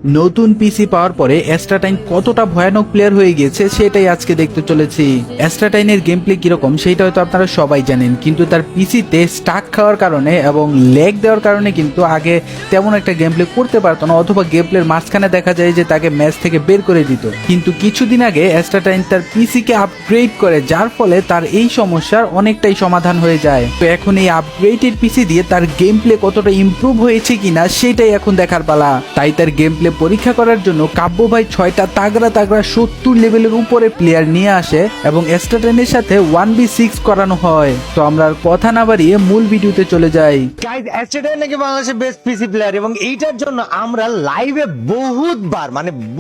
নতুন পিসি পাওয়ার পরে অ্যাস্ট্রাটাইন কতটা ভয়ানক প্লেয়ার হয়ে গিয়েছে সেটাই আজকে দেখতে চলেছি। অ্যাস্ট্রাটাইনের গেম প্লে কিরকম সেটা হয়তো আপনারা সবাই জানেন, কিন্তু তার পিসিতে স্টাক খাওয়ার কারণে এবং লেগ দেওয়ার কারণে কিন্তু আগে তেমন একটা গেম প্লে করতে পারতো না, অথবা গেম প্লের মাঝখানে দেখা যায় যে তাকে ম্যাচ থেকে বের করে দিত। কিন্তু কিছুদিন আগে অ্যাস্ট্রাটাইন তার পিসিকে আপগ্রেড করে, যার ফলে তার এই সমস্যার অনেকটাই সমাধান হয়ে যায়। তো এখন এই আপগ্রেডেড পিসি দিয়ে তার গেম প্লে কতটা ইমপ্রুভ হয়েছে কিনা সেটাই এখন দেখার পালা। তাই তার গেম প্লে পরীক্ষা করার জন্য কাব্য ভাই 6টা তাগড়া তাগড়া 70 লেভেলের উপরে প্লেয়ার নিয়ে আসে এবং অ্যাস্ট্রাটাইনের সাথে 1v6 করানো হয়। তো আমরা আর কথা না বাড়িয়ে মূল ভিডিওতে চলে যাই। গাইস, অ্যাস্ট্রাটাইন নাকি বাংলাদেশের বেস্ট পিসি প্লেয়ার এবং এইটার জন্য আমরা লাইভে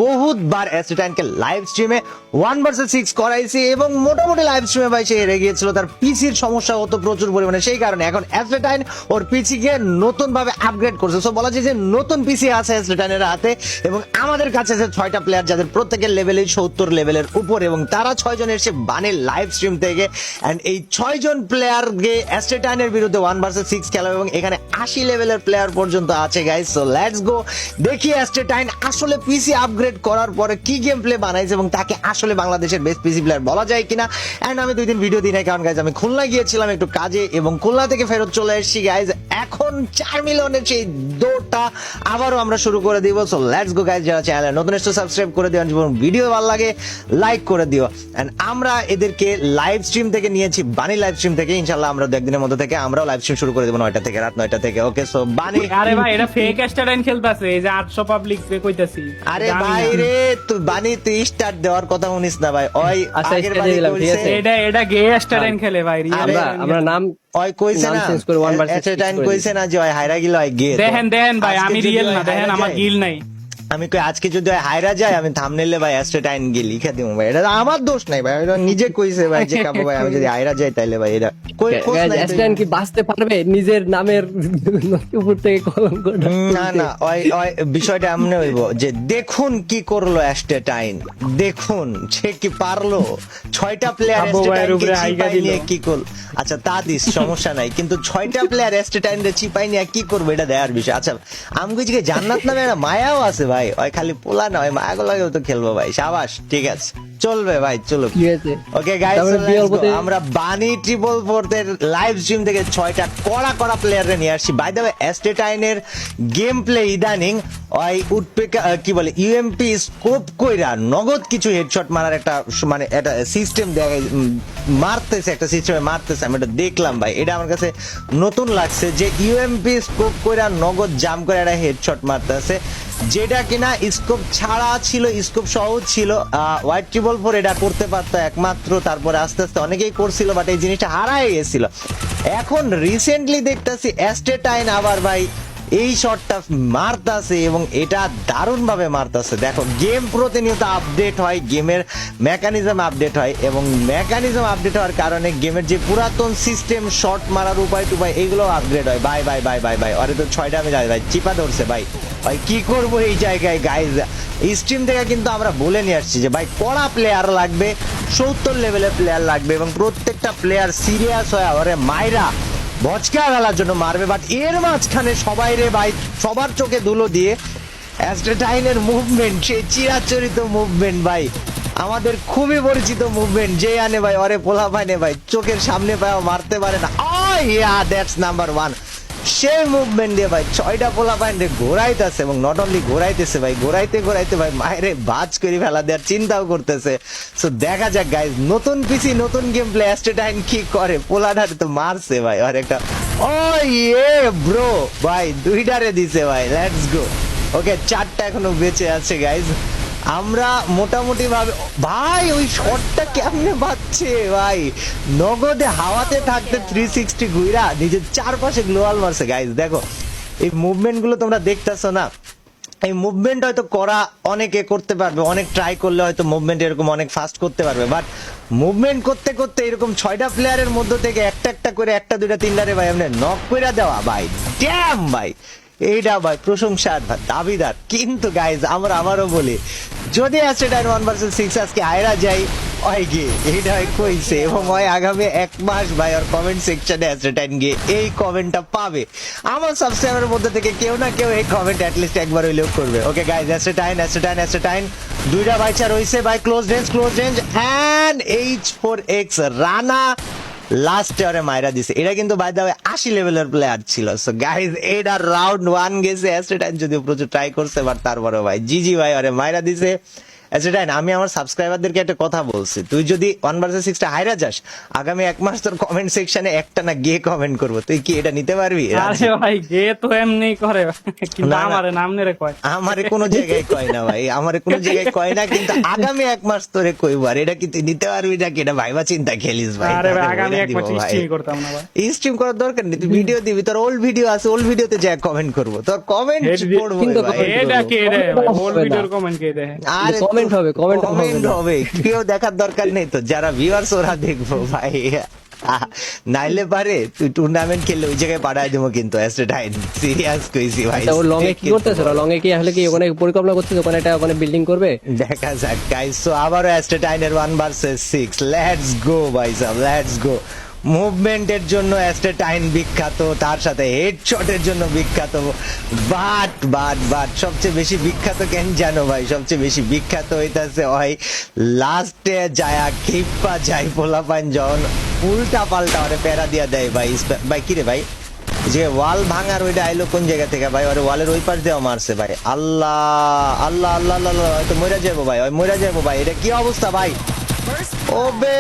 বহুতবার অ্যাস্ট্রাটাইনকে লাইভ স্ট্রিমে 1vs6 করাইছি এবং মোটামুটি লাইভ স্ট্রিমে ভাই সে হেরে গিয়েছিল। তার পিসির সমস্যা হতো প্রচুর পরিমাণে, সেই কারণে এখন অ্যাস্ট্রাটাইন ওর পিসিকে নতুন ভাবে আপগ্রেড করছে। সো বলা যায় যে নতুন পিসি আছে অ্যাস্ট্রাটাইনের হাতে এবং আমাদের কাছে আছে 6টা প্লেয়ার যাদের প্রত্যেকের লেভেলই 70 লেভেলের উপর এবং তারা 6 জন এসে বানের লাইভ স্ট্রিম থেকে এন্ড এই 6 জন প্লেয়ারকে অ্যাস্ট্রাটাইনের বিরুদ্ধে 1vs6 খেলা এবং এখানে 80 লেভেলের প্লেয়ার পর্যন্ত আছে গাইস। সো লেটস গো, দেখি অ্যাস্ট্রাটাইন আসলে পিসি আপগ্রেড করার পরে কি গেম প্লে বানাইছে এবং তাকে আসলে বাংলাদেশের বেস্ট পিসি প্লেয়ার বলা যায় কিনা। এন্ড আমি 2 দিন ভিডিও দিই নাই কারণ গাইস আমি খুলনা গিয়েছিলাম একটু কাজে এবং খুলনা থেকে ফেরত চলে এসেছি গাইস। এখন 4 মিলিয়নের সেই দৌড়টা আবারও আমরা শুরু করে দিব। সো লেটস গো গাইস, যারা চ্যানেলে নতুন এসে সাবস্ক্রাইব করে দিও এবং ভিডিও ভালো লাগে লাইক করে দিও। এন্ড আমরা এদেরকে লাইভ স্ট্রিম থেকে নিয়েছি, বানি লাইভ স্ট্রিম থেকে। ইনশাআল্লাহ আমরা একদিনের মধ্যে থেকে আমরাও লাইভ স্ট্রিম শুরু করে দেব 9টা থেকে, রাত 9টা থেকে। ওকে, সো বানি। আরে ভাই এটা ফেক অ্যাস্ট্রাটাইন খেলতাছে, এই যে 800 পাবলিক পে কইতাছি। আরে ভাই রে, তুই বানি তুই স্টার্ট দেওয়ার কথা শুনিস না ভাই। ওই আগের বানি কইছে এটা গে অ্যাস্ট্রাটাইন খেলে ভাই। আমরা নাম ওই কইছে না চেঞ্জ করে 1vs6 অ্যাস্ট্রাটাইন কইছে না যে ওই হাইরা গিল ওই গে। দেখেন ভাই, আমি রিয়েল না, দেখেন আমার গিল নাই। আমি কই আজকে যদি হাইরা যায় আমি থাম্বনেলে ভাই অ্যাস্ট্রাটাইন গিয়ে লিখে দিব ভাই। এটা আমার দোষ নাই ভাই, এটা নিজে কইছে ভাই যে কাবু ভাই আমি যদি হাইরা যাই তাইলে ভাই এটা কই খোঁজ নাই। অ্যাস্ট্রাটাইন কি বাঁচতে পারবে নিজের নামের উপর থেকে কলঙ্ক? না না, ওই বিষয়টা এমনি হইব যে দেখুন কি করলো অ্যাস্ট্রাটাইন, দেখুন সে কি পারলো। 6টা প্লেয়ার অ্যাস্ট্রাটাইনকে চিপাই নিয়ে কি করল। আচ্ছা তা দিস, সমস্যা নাই, কিন্তু 6টা প্লেয়ার অ্যাস্ট্রাটাইনকে চিপাই নিয়ে কি করবে এটা দেখার বিষয়। আচ্ছা আমি কইছি কি জান্নাত নামে একটা মায়াও আছে ভাই, ওই খালি পোলা না, ওই মায়াগুলোকেও তো খেলবো ভাই। সাবাস, ঠিক আছে, চলবে ভাই, চলো। কি হয়েছে? ওকে গাইস, আমরা বানি ট্রিপল ফোর্থের লাইভ স্ট্রিম থেকে 6টা কড়া প্লেয়ারে নিয়ে আসছি। বাই দ্য ওয়ে, অ্যাস্ট্রাটাইনের গেম প্লে ইদানিং ওই উডপেকা কি বলে ইউএমপি স্কোপ কইরা নগদ কিছু হেডশট মারার একটা মানে একটা সিস্টেম মারতেছে, একটা সিস্টেমে মারতেছে। আমি এটা দেখলাম ভাই, এটা আমার কাছে নতুন লাগছে যে ইউএমপি স্কোপ কইরা নগদ জাম করে একটা হেডশট মারতেছে, যেটা কিনা স্কোপ ছাড়া ছিল, স্কোপ সহজ ছিল। হোয়াইট ট্রিপল ফোর এটা করতে পারতো একমাত্র, তারপরে আস্তে আস্তে অনেকেই করছিল, বাট এই জিনিসটা হারাই গেছিল। এখন রিসেন্টলি দেখতেছি অ্যাস্ট্রাটাইন আবার ভাই এই শটটা মারতাছে এবং এটা দারুণ ভাবে মারতাছে। দেখো, গেম প্রতিনিয়ত আপডেট হয়, গেমের মেকানিজম আপডেট হয় এবং মেকানিজম আপডেট হওয়ার কারণে গেমের যে পুরাতন সিস্টেম, শট মারার উপায় টুপায় এগুলো আপগ্রেড হয়। Bye bye bye bye bye, আরে তো 6টা আমি যাই ভাই, চিপা ধরছে ভাই। ভাই কি করবো এই জায়গায় গাইজ, এই স্ট্রিম থেকে কিন্তু আমরা বলে নিয়ে আসছি যে ভাই কড়া প্লেয়ার লাগবে, 70 লেভেলের প্লেয়ার লাগবে এবং প্রত্যেকটা প্লেয়ার সিরিয়াস হয়ে ওরে মাইরা ভচকা ফেলার জন্য মারবে। বাট এর মাঝখানে সবাই রে ভাই, সবার চোখে ধুলো দিয়ে অ্যাস্ট্রাটাইনের মুভমেন্ট, সেই চিরাচরিত মুভমেন্ট ভাই, আমাদের খুবই পরিচিত মুভমেন্ট, যে আনে ভাই ওরে পোলা পাইনে ভাই চোখের সামনে পায় মারতে পারে না। দ্যাটস নাম্বার 1, সেই মুভমেন্ট দিয়ে ভাই 6টা পোলা পাইনে ঘোরাইতেছে এবং নট অনলি ঘোরাইতেছে ভাই, ঘোরাইতে ভাই মায়েরে বাজ করে ফেলা দেওয়ার চিন্তাও করতেছে। সো দেখা যাক গাইজ, নতুন পিসি নতুন গেম প্লে, অ্যাস্ট্রাটাইন কি করে। পোলাটারে তো মারছে ভাই, আর একটা ব্রো ভাই 2টারে দিছে ভাই। Let's go. ওকে, 4টা এখনো বেঁচে আছে গাইজ। আমরা মোটামুটি ভাবে ভাই ওই শটটা কেমনে বাজছে ভাই, নগদে হাওয়াতে থাকতে 360 ঘুরা নিজের চারপাশে গ্লোয়াল মারছে গাইজ। দেখো এই মুভমেন্ট গুলো তোমরা দেখতেছো না, এই মুভমেন্ট হয়তো করা অনেকে করতে পারবে, অনেক ট্রাই করলে হয়তো মুভমেন্ট এরকম অনেক ফাস্ট করতে পারবে, বাট মুভমেন্ট করতে করতে এরকম 6টা প্লেয়ারের মধ্যে থেকে একটা করে 1টা 2টা 3টারে ভাই এমনি নক কইরা দেওয়া ভাই, ড্যাম ভাই এইটা ভাই প্রশংসার দাবিদার। কিন্তু গাইজ আমারও বলি, যদি অ্যাস্ট্রেটাইন 1 vs 6 আজকে হায়রা যাই ওই গিয়ে এইটা কইছে, এবং ওই আগামী 1 মাস ভাই ওর কমেন্ট সেকশনে অ্যাস্ট্রেটাইন গিয়ে এই কমেন্টটা পাবে। আমার সাবস্ক্রাইবারের মধ্যে থেকে কেউ না কেউ এই কমেন্ট অ্যাটলিস্ট একবার হইলেও করবে। ওকে গাইজ, অ্যাস্ট্রেটাইন দুইটা বাইচা রইছে ভাই, close range and H4X Rana লাস্টে ওরে মাইরা দিছে। এটা কিন্তু বাই দ্য ওয়ে 80 লেভেলের প্লেয়ার ছিল। সো গাইজ এটা রাউন্ড 1 গেছে, অ্যাস্ট্রেটাইন যদিও প্রচুর ট্রাই করছে, বাট তারপরে ভাই জিজি ভাই ওরে মাইরা দিছে। অ্যাস্ট্রেটাইন, আমি আমার সাবস্ক্রাইবারদেরকে একটা কথা বলছি, তুই যদি 1 vs 6 টা হাইরা যাস, আগামী 1 মাস তোর কমেন্ট সেকশনে একটা না গে কমেন্ট করবো, তুই কি এটা নিতে পারবি? আরে ভাই গে তো এমনি করে, কিন্তু না, না। আমারে নাম নেরে কয়। আমারে কোনো জায়গায় কয় না ভাই, আমারে কোনো জায়গায় কয় না, কিন্তু আগামী 1 মাস তোরে কইব। আর এটা কি তুই নিতে পারবি নাকি? এটা ভাইবা চিন্তা খেলিস ভাই। আরে ভাই তোরে আগামী বইলা 1 দিব মাস ভাই। স্ট্রিম করতাম না ভাই। স্ট্রিম করার দরকার নেই, তুই ভিডিও দিবি, তোর ওল্ড ভিডিও আছে, ওল্ড ভিডিওতে যা কমেন্ট করবো, তোর কমেন্ট পড়বো কিন্তু ভাই। এটা কে রে হোল হবে না। ভিডিওর কমেন্ট কে দে? আরে কমেন্ট হবে, কমেন্ট হবে কমেন্ট না। হবে, কেউ দেখার দরকার নেই তো, যারা ভিউয়ার্স ওরা দেখবো ভাই। নাইলে পারে তুই টুর্নামেন্ট খেললে ওই জায়গায় পাঠায় দেবো, কিন্তু অ্যাস্ট্রেটাইন সিরিয়াস কইছি ভাই। আচ্ছা, ও লং এ কি করতেছে? লং এ কি আসলে কি ওখানে পরিকল্পনা করতেছে, ওখানে একটা ওখানে বিল্ডিং করবে? দেখা যাক গাইস। সো আবারও অ্যাস্ট্রেটাইনের 1 vs 6, লেটস গো ভাই সাহেব, লেটস গো। মুভমেন্টের জন্য অ্যাস্ট্রেটাইন বিখ্যাত, তার সাথে হেডশটের জন্য বিখ্যাত, বাট সবচেয়ে বেশি বিখ্যাত কেন জানো ভাই? সবচেয়ে বেশি বিখ্যাত হইতাছে ওই লাস্টে যায়া খিপ্পা যাই পোলাপান যখন উল্টা পাল্টা ওরে প্যারা দিয়া দেয় ভাই। ভাই কি রে ভাই, যে ওয়াল ভাঙার ওইটা আইলো কোন জায়গা থেকে ভাই? ওরে ওয়ালের ওই পাশ দিয়েও মারছে ভাই। আল্লাহ আল্লাহ আল্লাহ আল্লাহ, হয়তো মইরা যাবো ভাই, মইরা যাবো ভাই। এটা কি অবস্থা ভাই? ওবে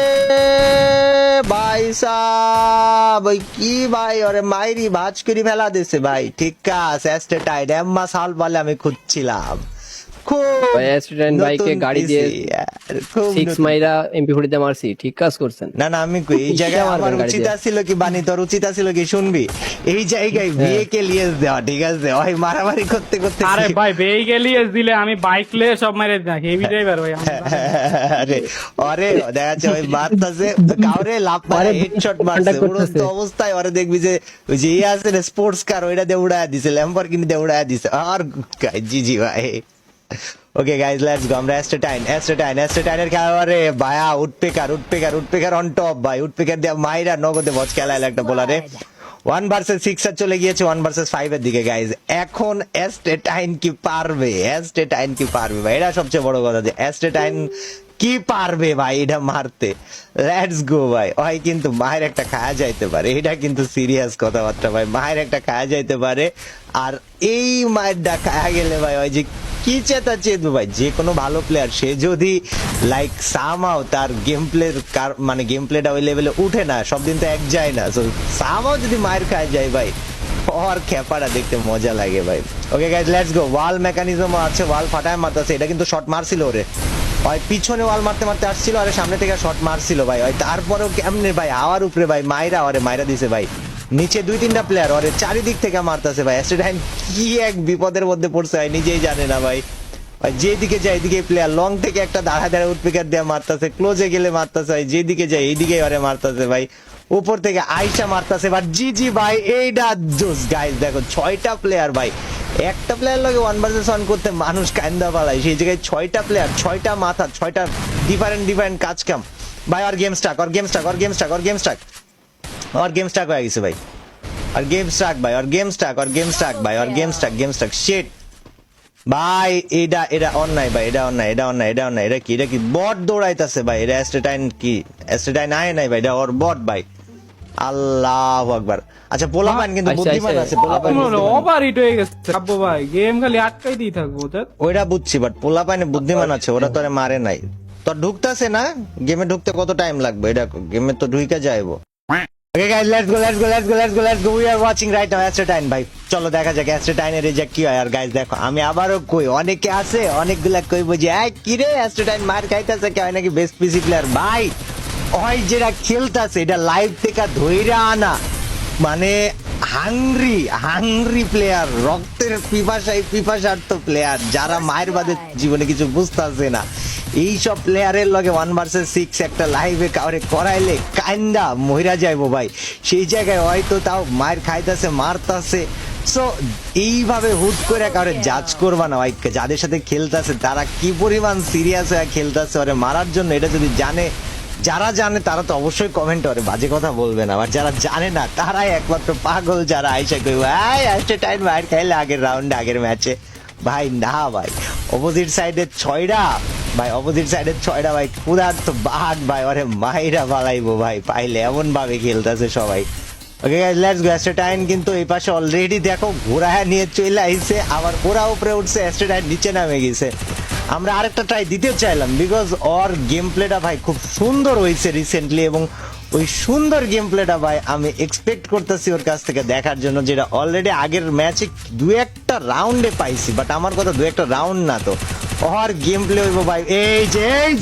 ভাই সাব, ওই কি ভাই ওরে মাইরি ভাজ করে ফেলা দিছে ভাই। ঠিক আছে, অ্যাস্ট্রেটাইন এম্মা সাল বলে আমি খুঁজছিলাম। খুব ভাই অ্যাস্ট্রেটাইন বাইকে নতুন গাড়ি দিয়ে PC, খুব 6 নতুন। মাইরা MP40 দিয়ে মারছি, ঠিক কাজ করছেন। না না, আমি কই এই জায়গায় কিসে আমার মারবেন গাড়ি উচিত দিয়ে? ছিল কি বানি, তোর উচিত ছিল কি শুনবি, এই জায়গায় বিয়ে কে লিয়েস দেওয়া, ঠিক আছে? ওই মারামারি করতে করতে আরে ভাই বেই গেলি দিলে আমি বাইক লে সব মেরে না, হেভি ড্রাইভার ভাই আমি। আরে আরে দেখা যাচ্ছে ওই মারতাছে কাউরে লাভ মারে, হেডশট মারছে contact করতেছে। উড়ন্ত অবস্থায়। ওরে দেখবি যে ওই যে ইয়ে আছে না স্পোর্টস কার, ওইটা দিয়ে উড়ায় দিছে, ল্যাম্বরগিনি দিয়ে উড়ায় দিছে। আর জিজি ভাই। Okay guys, let's go. আমরা অ্যাস্ট্রেটাইনের খেলোয়াড়ে ভায়া উডপেকার অন টপ ভাই। উডপেকার দিয়ে মাইরা নগদে বচ খেলাইল একটা বোলারে। 1 vs 6 আর চলে গিয়েছে 1 vs 5 এর দিকে গাইজ। এখন অ্যাস্ট্রেটাইন কি পারবে ভাই? এটা সবচেয়ে বড় কথা, যে অ্যাস্ট্রেটাইন কি পারবে ভাই এটা মারতে। লেটস গো ভাই। ওই কিন্তু মায়ের একটা খায়া যাইতে পারে, এটা কিন্তু সিরিয়াস কথাবার্তা ভাই, মায়ের একটা খায়া যাইতে পারে। আর এই মায়েরটা খায়া গেলে ভাই ওই যে কি চেতবে ভাই, যে কোনো ভালো প্লেয়ার সে যদি লাইক সামাও তার গেম প্লেটা ওই লেভেলে উঠে না, সব দিন তো এক যায় না। সো সামাও যদি মায়ের খায় যায় ভাই, ওর খেপাটা দেখতে মজা লাগে ভাই। Okay guys, let's go. Wall mechanism আছে, ওয়াল ফাটায় মারতেছে। এটা কিন্তু শট মারছিল ওরে, ওই পিছনে ওয়াল মারতে আসছিল, আরে সামনে থেকে শট মারছিল ভাই। ওই তারপরেও কেমনে ভাই হাওয়ার উপরে ভাই মাইরা দিছে ভাই। নিচে 2-3টা প্লেয়ার ওরে চারিদিক থেকে মারতেছে ভাই। অ্যাস্ট্রেটাইন কি এক বিপদের মধ্যে পড়ছে ভাই, নিজেই জানে না ভাই। ভাই যেদিকে যায় এইদিকে প্লেয়ার, লং থেকে একটা দাঁড়া উডপিকার দিয়ে মারতেছে, ক্লোজে গেলে মারতেছে ভাই, যেদিকে যায় এইদিকে ওরে মারতেছে ভাই। উপর থেকে আইসা মারতেছে বাট জিজি ভাই। এইটা জোস গাইস, দেখো 6টা প্লেয়ার ভাই, একটা প্লেয়ার লগে 1 vs 1 করতে মানুষ কান্দা পালায়, সেই জায়গায় 6টা প্লেয়ার, 6টা মাথা, 6টা ডিফারেন্ট কাজ কাম ভাই। আর গেম স্টাক হয়ে গেছে ভাই। আর গেম স্টাক শিট ভাই। এটা অন্যায় ভাই, এটা অন্যায়। এটা কি বট দৌড়াইতাছে ভাই? এটা অ্যাস্ট্রেটাইন আয় নাই ভাই, এটা ওর বট ভাই। আল্লাহু আকবার। আচ্ছা পোলাপান কিন্তু আচ্ছা, বুদ্ধিমান আচ্ছা। আছে, পোলাপান ওভার হিট হয়ে গেছে আব্বু ভাই, গেম খালি আটকাই দিয়ে থাকবো বুঝছেন? ওইটা বুঝছি, বাট পোলাপানে বুদ্ধিমান আছে, ওরা তোরে মারে নাই। তোর ঢুকতাছে না গেমে, ঢুকতে কত টাইম লাগবে? এটা গেমে তো ঢুইকা যাইবো। Okay guys, let's go. We are watching right now অ্যাস্ট্রেটাইন ভাই। চলো দেখা যাক অ্যাস্ট্রেটাইনের রেজাল্ট কি হয়। আর গাইস দেখো, আমি আবারও কই, অনেকে আছে অনেকগুলা কইবো যে কি রে অ্যাস্ট্রেটাইন মার খাইতাছে, কে হয় নাকি বেস্ট পিসি প্লেয়ার ভাই। ওই যেটা খেলতাছে এটা লাইভ থেকে ধইরা আনা, মানে হাংরি প্লেয়ার, রক্তের পিপাসার্থ প্লেয়ার, যারা মায়ের বাদে জীবনে কিছু বুঝতেছে না। এইসব প্লেয়ারের লগে 1 vs 6 একটা লাইভে কাউরে করাইলে কাইন্দা মহিরা যাইবো ভাই। সেই জায়গায় হয়তো তাও মায়ের খাইতেছে, মারতাছে, সো এইভাবে হুট করে কাউরে জাজ করবা না ভাই, যাদের সাথে খেলতেছে তারা কি পরিমাণ সিরিয়াস হয়ে খেলতেছে ওরে মারার জন্য, এটা যদি জানে, যারা জানে তারা তো অবশ্যই কমেন্ট করে বাজে কথা বলবে না, আর যারা জানে না তারাই একমাত্র পাগল, যারা আইসা কই ভাই আজকে টাইম মার খাইলে আগের রাউন্ডে আগের ম্যাচে। ভাই না ভাই, অপোজিট সাইডে 6টা ভাই, অপোজিট সাইডে 6টা ভাই, ক্ষুধার্ত বাঘ ভাই, ওরে মাইরা পালাইবো ভাই পাইলে, এমন ভাবে খেলতেছে সবাই। ওকে গাইস, লেটস গো। অ্যাস্ট্রেটাইন কিন্তু এই পাশে অলরেডি দেখো ঘোড়ায় নিয়ে চলে আইছে, আবার ওরা উপরে উঠছে, অ্যাস্ট্রেটাইন নিচে নামে গেছে। আমরা আরেকটা ট্রাই দিতে চাইলাম বিকজ ওর গেম প্লেটা ভাই খুব সুন্দর হয়েছে রিসেন্টলি, এবং ওই সুন্দর গেম প্লেটা ভাই আমি এক্সপেক্ট করতেছি ওর কাছ থেকে দেখার জন্য, যেটা অলরেডি আগের ম্যাচে 2-1টা রাউন্ডে পাইছি, বাট আমার কথা 2-1টা রাউন্ড না তো, ওর গেম প্লে হইব ভাই। এই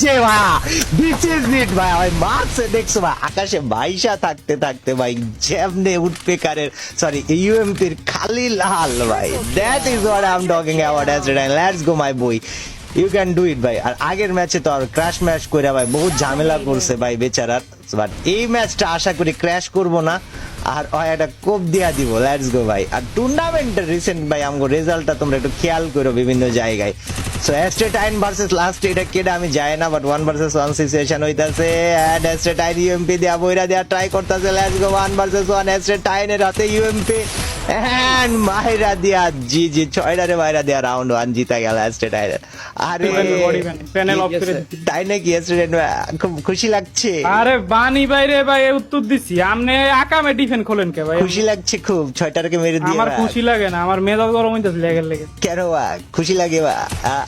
যে ভাই, দিস ইজ ইট ভাই, ওই মার্কসে দেখছো ভাই আকাশে বাইশা থাকতে থাকতে ভাই যেমনে উডপেকারের সরি ইউএমপির খালি লাল ভাই, that is what I am talking about. Let's go my boy, you can do it ভাই। আর আগের ম্যাচে তো আর ক্র্যাশ ম্যাচ করে ভাই বহুত ঝামেলা করছে ভাই বেচারার, বাট এই ম্যাচটা আশা করি ক্র্যাশ করব না, আর ওই একটা কোপ দিয়া দিব। লেটস গো ভাই। আর টুর্নামেন্টের রিসেন্ট ভাই আমগো রেজাল্টটা তোমরা একটু খেয়াল করো বিভিন্ন জায়গায়। সো অ্যাস্ট্রেটাইন ভার্সেস লাস্ট এটা কেডা আমি যাই না, বাট 1 ভার্সেস 1 সিচুয়েশন হইতাছে, এন্ড অ্যাস্ট্রেটাইন ইউএমপি দিয়া বইরা দিয়া ট্রাই করতেছে। লেটস গো 1 ভার্সেস 1, অ্যাস্ট্রেটাইনের হাতে ইউএমপি এন্ড মাইরা দিয়া জি 6টারে মাইরা দিয়া রাউন্ড 1 জিতা গেল অ্যাস্ট্রেটাইনের। আরে প্যানেল অফ করে দিচ্ছি। তাই নাকি? অ্যাস্ট্রেটাইন খুব খুশি লাগছে? আরে বানি বাইরে ভাই উত্তর দিছি, আপনি আকামে ডিফেন্স খোলেন কে ভাই? খুশি লাগছে খুব 6টাকে মেরে দিয়ে? আমার খুশি লাগে না, আমার মেজাজ গরম হইতাছে লেগে লেগে। কেন বা খুশি লাগে বা?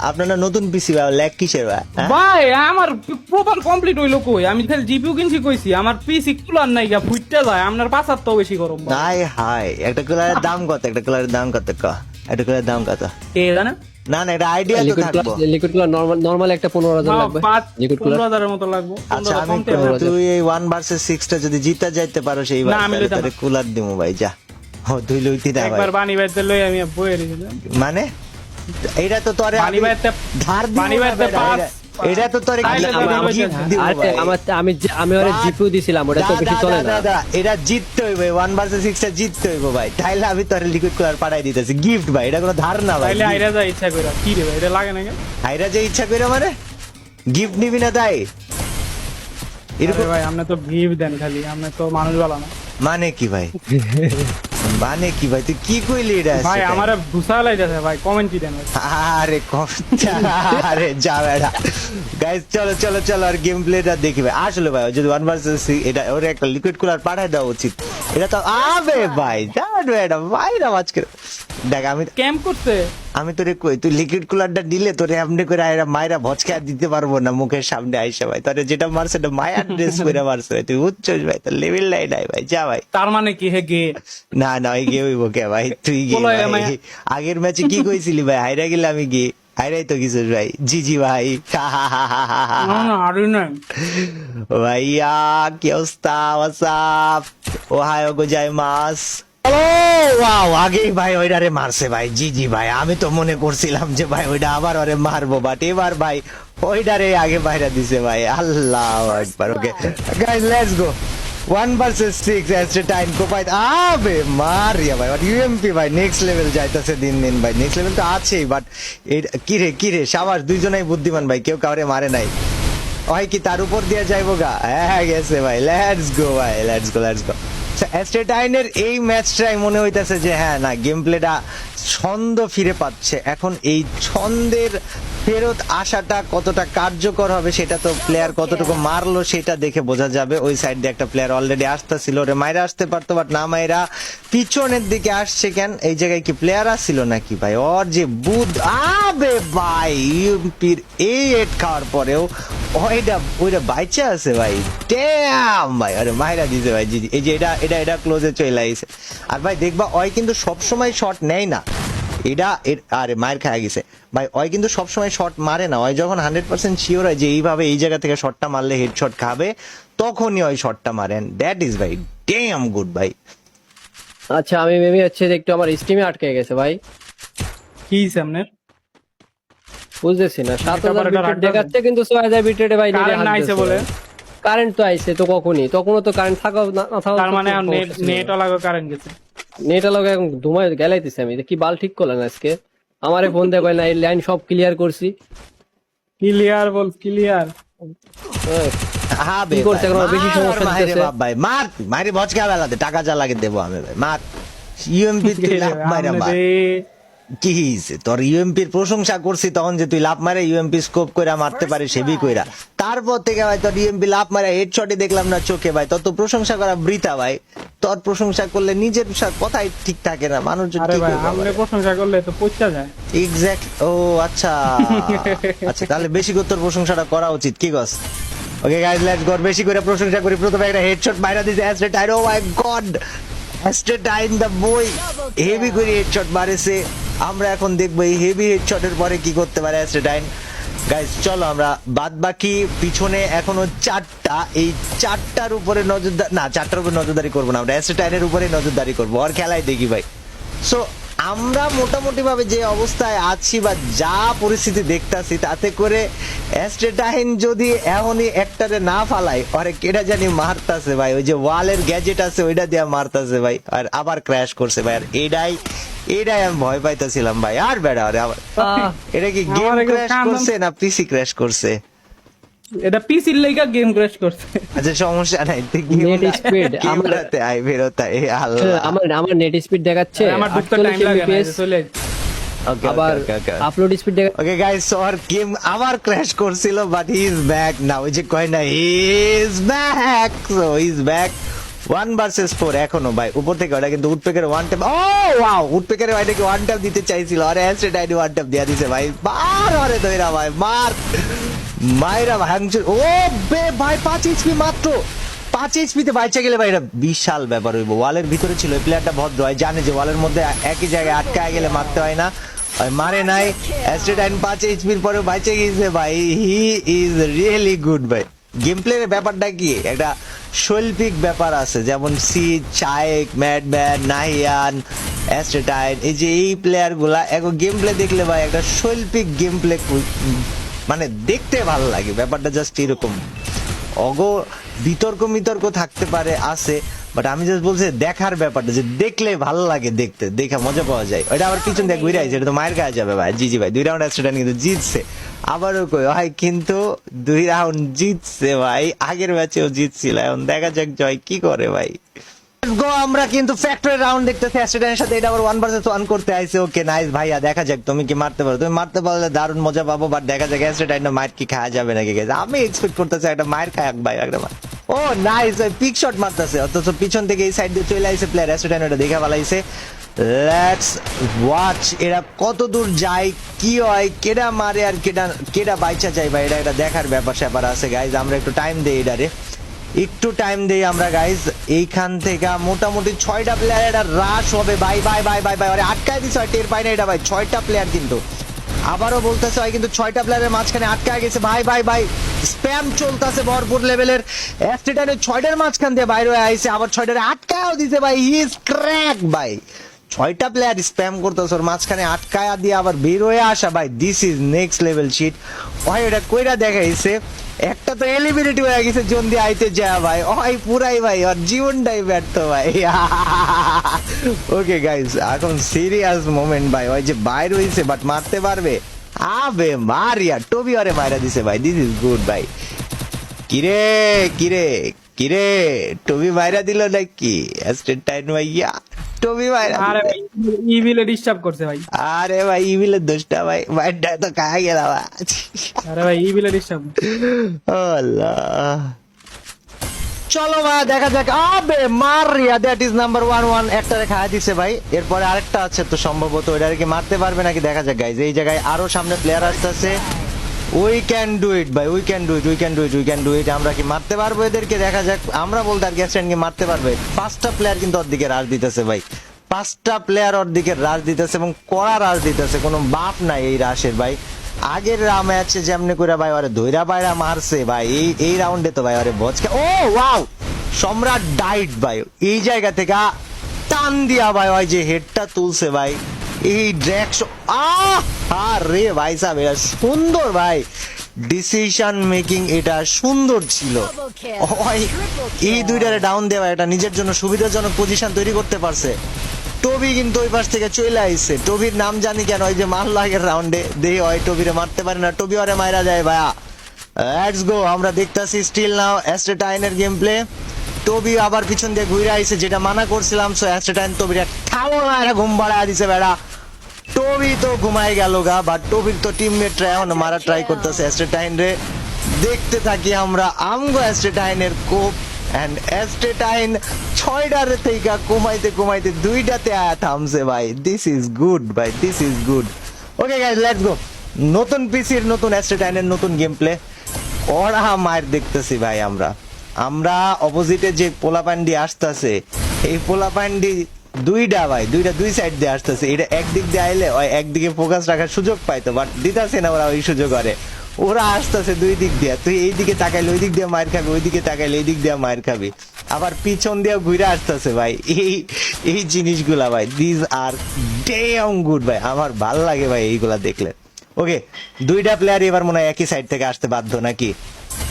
আপনারা নতুন পিসি বা ল্যাগ কিসের বা? ভাই আমার প্রোফাইল কমপ্লিট হইলো কই, আমি খালি জিপিইউ কিনছি কইছি, আমার পিসি কুলার নাই গা ফুইটটা যায়, আপনার পাঁচার তো বেশি গরম ভাই। হাই হাই, একটা কুলারের দাম কত? একটা কুলারের দাম কত ক? একটা কুলারের দাম কত? কে জানে? না এটা আইডিয়া তো থাকবো। লিকুইড কুলার নরমাল একটা 15,000 লাগবে, লিকুইড কুলার 15,000 এর মতো লাগবে। আচ্ছা তুই এই 1 ভার্সেস 6টা যদি জিতা যাইতে পারো সেই না, আমি লইতাম তাহলে কুলার দিমু ভাই, যা। ও তুই লইতি না ভাই? একবার বানি বাইতে লই আমি বইয়ে রেখেছিলাম। মানে এটা তো তোরে বানি আমি বাইতে ধার দিব বানি বাইতে পাঁচ। এটা তো তোরে তাইলে তো আমি gift দিব আরে ভাই। আমি ওরে জিপিইউ দিছিলাম, ওটা তো বেশি চলে না। এটা জিততে হইবে, 1 ভার্সেস 6টা জিততে হইব ভাই, তাইলে আমি তোরে লিকুইড কুলার পাঠাই দিতেছি গিফট ভাই, এটা কোনো ধার না ভাই। তাইলে আইরা যা ইচ্ছা কইরা কি রে ভাই, এটা লাগে না কেন? আইরা যে ইচ্ছা করে মানে গিফট নিবি না তাই? এরকম ভাই আপনি তো গিফট দেন খালি, আপনি তো মানুষ ভালো না মানে কি ভাই? মানে কি ভাই তুই কি কইলি এটা? ভাই আমারে ভুসা লাইতাছে ভাই, কমেন্ট কি দেন ভাই? আরে আরে যা বেড়া। গাইস চলো চলো চলো আর গেম প্লেটা দেখি ভাই। আসলে ভাই যদি 1 ভার্সেস এটা ওরে একটা লিকুইড কুলার পাঠায় দেওয়া উচিত, এটা তো আবে ভাই জান এটা ভাই না আজকে দেখ ক্যাম্প করতে আমি তোরে কই তুই লিকুইড কুলারটা দিলে তোরে এমনি করে আইরা মাইরা ভচকা দিতে পারবো না মুখের সামনে আইসা ভাই, তোরে যেটা মারছে এটা মায়ার ড্রেস করে মারছে ভাই, তুই উচ্চস ভাই, তোর লেভেল নাই ভাই, যা ভাই। তার মানে কি হে গে? না ওই গে হইব কে ভাই, তুই গে বলো, ভাই। আমি- আগের ম্যাচে কি কইছিলি ভাই? হাইরা গেলে আমি গে, হাইরাই তো কিছু ভাই। জি ভাই। না আরে না ভাইয়া কি অবস্থা? WhatsApp, Ohio গোজাইমাস। ওয়াও আগেই ভাই ওইটারে মারছে ভাই। জি ভাই, আমি তো মনে করছিলাম যে ভাই ওইটা আবার ওরে মারবো, বাট এবার ভাই ওইটারে আগে বাইরা দিছে ভাই। আল্লাহু আকবার। Okay guys let's go 1 versus 6 অ্যাস্ট্রেটাইন কোপাই আবে মারিয়া ভাই। বাট ইউএমপি ভাই নেক্সট লেভেল যাইতাছে দিন ভাই, নেক্সট লেভেল তো আছেই, বাট কি রে সাবাস, দুইজনাই বুদ্ধিমান ভাই, কেউ কাউরে মারে নাই। ওই কি তার উপর দিয়ে যাইবো গা? হ্যাঁ গেছে ভাই। লেটস গো ভাই, লেটস গো। অ্যাস্ট্রেটাইনের এই ম্যাচটাই মনে হইতাছে যে হ্যাঁ না গেম প্লেটা ছন্দ ফিরে পাচ্ছে। এখন এই ছন্দের ফেরত আসাটা কতটা কার্যকর হবে সেটা তো প্লেয়ার কতটুকু মারলো সেটা দেখে বোঝা যাবে। ওই সাইড দিয়ে একটা প্লেয়ার অলরেডি আসতেছিল, ওরে মাইরা আসতে পারতো, বাট না মাইরা পিছনের দিকে আসছে কেন? এই জায়গায় কি প্লেয়ার আসছিল নাকি ভাই? ওর যে বুধ আবে ভাই, ইউএমপির এই হেড খাওয়ার পরেও ওইটা বাইচা আছে ভাই। ড্যাম ভাই, আরে মাইরা দিছে ভাই। জি এই যে এটা ক্লোজে চলে আইছে। আর ভাই দেখবা ওই কিন্তু সবসময় শট নেয় না, আরে মায়ের খায় গেছে ভাই। ওই কিন্তু সবসময় শট মারে না, ওই যখন 100% শিওর হয় যে এইভাবে এই জায়গা থেকে শটটা মারলে হেডশট খাবে তখনই ওই শটটা মারেন। দ্যাট ইজ ভাই ড্যাম গুড ভাই। আচ্ছা আমি মেবি হচ্ছে যে একটু আমার স্ট্রিমে আটকে গেছে ভাই, কি সামনে বুঝতেছি না। 7,000 এটা বিট রাখবেন। দেখাচ্ছে কিন্তু 6,000 বিটে ভাই কারেন্ট আইছে বলে। কারেন্ট তো আইছে তো, তখনও তো কারেন্ট থাকা না থাকা তার মানে নেট লাগো কারেন্ট গেছে। নেটা লগে এখন ধুমায় গেলাইতেছি আমি, কি বাল ঠিক করলেন আজকে? আমারে ফোন দিয়ে কয় না এই লাইন সব ক্লিয়ার করছি। ক্লিয়ার বল ক্লিয়ার। হ্যাঁ কি করছে এখন? বেশি সমস্যা দিতেছে। ভাই মার মারি ভচকা বেলাতে টাকা যা লাগে দেবো আমি ভাই মার ইউএমপি তুই লাভ মাইরা মার কি হইছে তোর ইউএমপির প্রশংসা করছি তখন যে তুই লাভ মারে ইউএমপি স্কোপ কইরা মারতে পারিস হেভি কইরা, তারপর থেকে ভাই তোর ইউএমপি লাভ মারে হেডশটই দেখলাম না চোখে ভাই, তোর তো প্রশংসা করা বৃথা ভাই। তোর প্রশংসা করলে নিজের কথাই ঠিক থাকে না, মানুষজন আরে কি ভাই করবে আমনে প্রশংসা করলে তো পচা যায়। এক্স্যাক্ট ও আচ্ছা আচ্ছা তাহলে বেশি করে তোর প্রশংসাটা করা উচিত কি গস। ওকে গাইস লেটস গো, বেশি করে প্রশংসা করি। প্রথমে একটা হেডশট মাইরা দিছে অ্যাস্ট্রেটাইন, ও মাই গড অ্যাস্ট্রেটাইন দা বয় হেভি করে হেডশট মারেছে। আমরা এখন দেখবো এই হেভি হেডশটের পরে কি করতে পারে অ্যাস্ট্রেটাইন। গাইস চলো আমরা বাদ বাকি পিছনে এখনো 4টা, এই 4টার উপরে নজরদারি না 4টার উপরে নজরদারি করবো না, আমরা অ্যাস্ট্রেটাইনের উপরে নজরদারি করবো আর খেলায় দেখি ভাই। সো আমরা মোটামুটি ভাবে যে অবস্থায় আছি বা যা পরিস্থিতি দেখতাছি তাতে করে অ্যাস্ট্রেটাইন যদি এখনই একটারে না ফালাই আরে কেডা জানি মারতাছে ভাই, ওই যে ওয়ালের গ্যাজেট আছে ওইটা দিয়ে মারতাছে ভাই, আর আবার ক্র্যাশ করছে ভাই। আর এটাই আমি ভয় পাইতাছিলাম ভাই। আর বেড়া আরে আবার এটা কি গেম আমার একটু ক্র্যাশ কান- করছে না পিসি ক্র্যাশ করছে? এটা পিসির লাইগা গেম ক্র্যাশ করছে। আচ্ছা সমস্যা নাই, তুই Net speed, আমার- গেমটাতে আই বেরোতা এই আল্লাহ। আমার নেট স্পিড দেখাচ্ছে আমার ঢুকতে টাইম 48 লাগে না, MPS, এই যে চলে ওকে আবার আপলোড স্পিড দেখা ওকে গাইস সো আর গেম আবার ক্র্যাশ করছিল বাট হি ইজ ব্যাক নাও, ওই যে কয় না he is back, so he is back 1 versus 4 এখনো ভাই উপর থেকে ওটা কিন্তু উডপেকের ওয়ান ট্যাপ, ও ওয়াও উডপেকের ভাইটাকে ওয়ান ট্যাপ দিতে চাইছিল আরে অ্যাসেট আইডি ওয়ান ট্যাপ দিয়া দিছে ভাই, মার আরে দইরা ভাই মার মাইরা ভাঙছে। ও বে ভাই 5 এইচপি মাত্র 5 এইচপিতে বাইচা গেলে ভাই এটা বিশাল ব্যাপার হইব। ওয়ালের ভিতরে ছিল এই প্লেয়ারটা ভদ্র হয়, জানে যে ওয়ালের মধ্যে একই জায়গায় আটকায় গেলে মারতে হয় না, মারে নাই। অ্যাস্ট্রেটাইন 5 এইচপির পরে বাইচে গেছে ভাই, হি ইজ রিয়েলি গুড ভাই। গেম প্লের ব্যাপারটা কি একটা শৈল্পিক ব্যাপার আছে, যেমন সি চায়েক ম্যাডম্যান নাহিয়ান অ্যাস্ট্রেটাইন এই যে এই প্লেয়ার গুলা এখন গেম প্লে দেখলে ভাই একটা শৈল্পিক গেম প্লে মানে দেখতে ভালো লাগে, ব্যাপারটা জাস্ট এরকম। অগো বিতর্ক থাকতে পারে আছে, বাট আমি জাস্ট বলছি দেখার ব্যাপারটা যে দেখলে ভালো লাগে, দেখতে দেখে মজা পাওয়া যায়। ওইটা আবার পিছন দিয়ে ঘুরে আইছে, এটা তো মায়ের কাছে যাবে ভাই। জি ভাই 2 রাউন্ড অ্যাস্ট্রেটাইন কিন্তু জিতছে, আবারও কই ভাই কিন্তু 2 রাউন্ড জিতছে ভাই, আগের ম্যাচেও জিতছিল। এখন দেখা যাক জয় কি করে ভাই। Let's go, আমরা কিন্তু ফ্যাক্টরি রাউন্ড দেখতেছি অ্যাস্ট্রেটাইনের সাথে, এটা আবার 1 ভার্সেস 1 করতে আইছে। ওকে নাইস ভাইয়া, দেখা যাক তুমি কি মারতে পারো, তুমি মারতে পারলে দারুণ মজা পাবো, বাট দেখা যাক অ্যাস্ট্রেটাইনের মাইর কি খাওয়া যাবে নাকি গাইস। আমি এক্সপেক্ট করতেছি একটা মাইর খায় ভাই একটা মার। ও নাইস ভাই পিক শট মারতেছে, অথচ পিছন থেকে এই সাইড দিয়ে চলে আইছে প্লেয়ার, অ্যাস্ট্রেটাইন এটা দেখে ফেলাইছে। লেটস ওয়াচ এরা কত দূর যায় কি হয়, কেডা মারে আর কেডা বাইচা যায় ভাই, এটা দেখার ব্যাপার স্যাপার আছে গাইজ। আমরা একটু টাইম দেই এটারে, একটু টাইম দেই আমরা গাইজ। এইখান থেকে মোটামুটি 6টা প্লেয়ার এটা রাশ হবে ভাই ভাই ভাই ভাই ভাই, আরে আটকায় দিছে টের পাই না এটা ভাই। 6টা প্লেয়ার কিন্তু আবারও বলতেছে ভাই, কিন্তু 6টা প্লেয়ারের মাঝখানে আটকায় গেছে ভাই ভাই ভাই। স্প্যাম চলতেছে ভরপুর লেভেলের, অ্যাস্ট্রেটাইনের 6টার মাঝখান দিয়ে বাইরে হয়ে আইছে, আবার 6টারে আটকায়ও দিছে ভাই। হি ইজ ক্র্যাক ভাই, 6টা প্লেয়ার স্প্যাম করতেছে ওর মাঝখানে আটকায়া দিয়ে আবার বের হয়ে আসা ভাই, this is next level shit ভাই। এটা কইরা দেখাইছে, একটা তো এলিমিনেট হয়ে গেছে জন দিয়ে আইতে যায় ভাই, ওই পুরাই ভাই ওর জীবনটাই ব্যর্থ ভাই। ওকে গাইস এখন সিরিয়াস মোমেন্ট ভাই, ওই যে বাইর হইছে বাট মারতে পারবে, আবে মারিয়া টবি আরে মাইরা দিছে ভাই, দিস ইজ গুড ভাই। কিরে কিরে কিরে টবি মাইরা দিল নাকি অ্যাস্ট্রেটাইন ভাইয়া, টবি মাইরা আরে দিছে। ভাই ইভিলে ডিস্টার্ব করছে ভাই। আরে ভাই ইভিলের দোষটা ভাই, ভাইটা তো খায় গেল ভাই। আরে ভাই ইভিলে ডিস্টার্ব। আল্লাহ চলো ভাই দেখা যাক। আবে মারিয়া দ্যাট ইজ নাম্বার 1 একটারে খাওয়া দিছে ভাই, এরপরে আরেকটা আছে তো সম্ভবত ওইটারে কি মারতে পারবে নাকি দেখা যাক গাইজ। এই জায়গায় আরো সামনে প্লেয়ার আসতেছে, উই ক্যান ডু ইট ভাই, we can do it we can do it we can do ইট। আমরা কি মারতে পারবো এদেরকে দেখা যাক, আমরা বলতে আর গ্যাস্টেন কি মারতে পারবে। 5টা প্লেয়ার কিন্তু ওর দিকে রাশ দিতেছে ভাই, 5টা প্লেয়ার ওর দিকে রাশ দিতেছে এবং কড়া রাশ দিতেছে, কোনো বাপ নাই এই রাশের ভাই। আগের ম্যাচে যেমনি করে ভাই আরে ধইরা বাইরা মারছে ভাই, এই রাউন্ডে তো ভাই আরে বচকে। ও ওয়াও সম্রাট ডাইট ভাই, এই জায়গা থেকে টান দিয়া ভাই ওই যে হেডটা তুলছে ভাই, এই ড্র্যাকশো আরে ভাই সাহেব এটা সুন্দর ভাই, ডিসিশন মেকিং এটা সুন্দর ছিল। ওই এই দুইটারে ডাউন দেওয়া এটা নিজের জন্য সুবিধাজনক পজিশন তৈরি করতে পারছে। টবি কিন্তু ওই পাশ থেকে চলে আইছে। টবির নাম জানি কেন, ওই যে মারলো আগের রাউন্ডে, দেই হয় টবিরে মারতে পারে না, টবি ওরে মাইরা যায় ভাইয়া। লেটস গো, আমরা দেখতাছি স্টিল নাও অ্যাস্টেটাইনের গেম প্লে। টবি আবার পিছন দিয়ে ঘুরে আইছে, যেটা মানা করছিলাম। সো অ্যাস্টেটাইন টবির ঠাও মারা ঘুম বাড়া দিছে বেড়া। টবি তো ঘুমাই গেল গা, বাট টবির তো টিমমেটরা এখন মারা ট্রাই করতেছে অ্যাস্টেটাইন রে। দেখতে থাকি আমরা আমগো অ্যাস্টেটাইনের কোপ, এন্ড অ্যাস্টেটাইন 6টার থেকে কমাইতে কমাইতে 2টাতে আয়া থামছে ভাই। দিস ইজ গুড ভাই, this is good. Okay guys, let's গো। নতুন পিসির নতুন অ্যাস্টেটাইনের নতুন গেম প্লে। ওরা মায়ের দেখতেছি ভাই। আমরা অপোজিটে যে পোলাপান্ডি আসতেছে, এই পোলাপান্ডি দুইটা ভাই, দুই সাইড দিয়ে আসতেছে। এটা একদিক দিয়ে আইলে ওই একদিকে ফোকাস রাখার সুযোগ পাইতো, বাট দিতাছে না ওরা ওই সুযোগ। করে ওরা আসতেছে দুই দিক দিয়ে। তুই এই দিকে তাকাইলে ওই দিক দিয়ে মায়ের খাবি, ওই দিকে তাকাইলে এই দিক দিয়ে মায়ের খাবি, আবার পিছন দিয়ে ঘুরে আসতেছে ভাই। এই জিনিসগুলা ভাই, দিস আর ড্যাম গুড ভাই। আমার ভাল লাগে ভাই এইগুলা দেখলে। ওকে, দুইটা প্লেয়ার এবার মনে হয় একই সাইড থেকে আসতে বাধ্য, নাকি?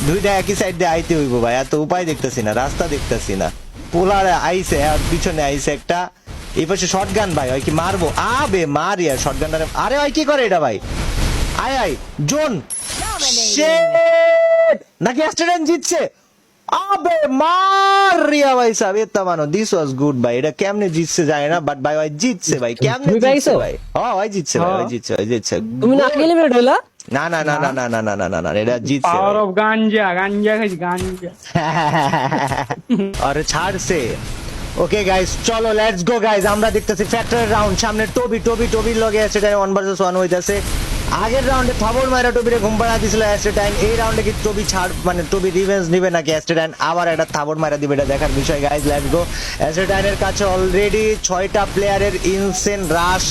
দুইটা একই সাইড দিয়ে আইতে হইব ভাই, এত উপায় দেখতেছি না, রাস্তা দেখতেছি না। পোলারে আইছে আর পিছনে আইছে একটা। এই পাশে শটগান ভাই, ওই কি মারবো? আবে মারিয়া শটগানটা। আরে ভাই কি করে এটা ভাই? আয় আয় জোন নাকি অ্যাস্টেটাইন জিতছে? আবে মারিয়া ভাই সাহেব, এটা মানো। দিস ওয়াজ গুড ভাই। এটা কেমনে জিতছে যায় না, বাট ভাই ভাই জিতছে ভাই। কেমনে তুমি জিতছে পাইছো? ভাই? হ্যাঁ ভাই জিতছে ভাই, ভাই জিতছে, ভাই জিতছে। তুমি না এলিমিনেট হইলা? না না না না না না না না না না, এটা জিতছে পাওয়ার ভাই। অফ গাঞ্জা, গাঞ্জা খাইছি গাঞ্জা। আরে ছাড়ছে। ওকে গাইস, চলো লেটস গো গাইস। আমরা দেখতেছি ফ্যাক্টরের রাউন্ড। সামনে টবির লগে অ্যাস্টেটাইন 1 vs 1 হইতাছে। আগের রাউন্ডে থাবর মাইরা টবিরে ঘুম পাড়া দিছিল অ্যাস্টেটাইন। এই রাউন্ডে কি টবি ছাড়, মানে টবি রিভেঞ্জ নিবে নাকি অ্যাস্টেটাইন আবার একটা থাবর মাইরা দিবে, এটা দেখার বিষয় গাইস। লেটস গো। অ্যাস্টেটাইনের কাছে অলরেডি 6টা প্লেয়ারের ইনসেন রাশ।